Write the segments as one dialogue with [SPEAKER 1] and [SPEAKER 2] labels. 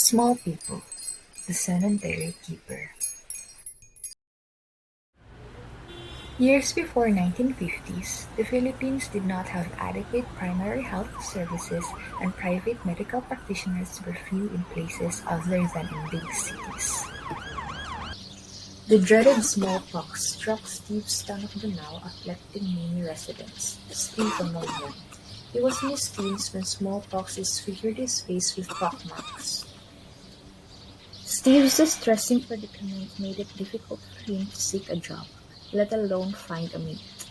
[SPEAKER 1] Small People, the Cemetery Keeper. Years before 1950s, the Philippines did not have adequate primary health services and private medical practitioners were few in places other than in big cities. The dreaded smallpox struck Steve's town of Danao, afflicting many residents, Steve among them. He was in his teens when smallpox disfigured his face with pockmarks. Steve's distressing predicament made it difficult for him to seek a job, let alone find a mate.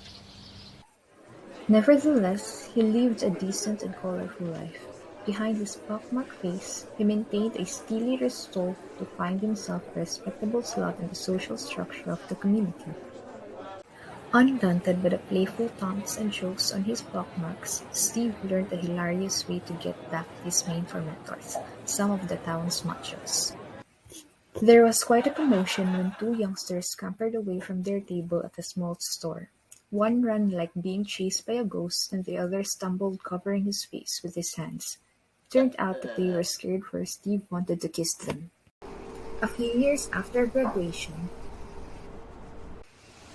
[SPEAKER 1] Nevertheless, he lived a decent and colorful life. Behind his pockmarked face, he maintained a steely resolve to find himself a respectable slot in the social structure of the community. Undaunted by the playful taunts and jokes on his pockmarks, Steve learned a hilarious way to get back at his main tormentors, some of the town's machos. There was quite a commotion when two youngsters scampered away from their table at a small store. One ran like being chased by a ghost, and the other stumbled covering his face with his hands. Turned out that they were scared for Steve wanted to kiss them. A few years after graduation,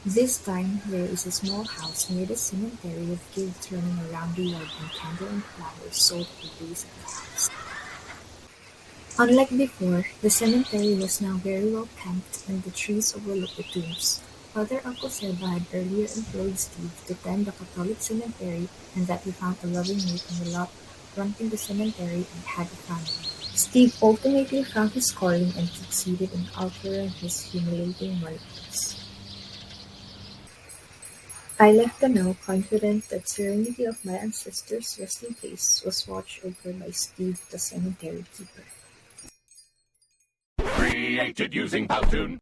[SPEAKER 1] this time there is a small house near the cemetery with kids running around the yard and candle and flowers sold for days at the house. Unlike before, the cemetery was now very well kept and the trees overlooked the tombs. Father Uncle Seba had earlier employed Steve to tend the Catholic cemetery and that he found a loving mate on the lot fronting the cemetery and had a family. Steve ultimately found his calling and succeeded in altering his humiliating relatives. I left the now confident that serenity of my ancestors' resting place was watched over by Steve the cemetery keeper.
[SPEAKER 2] Created using Powtoon.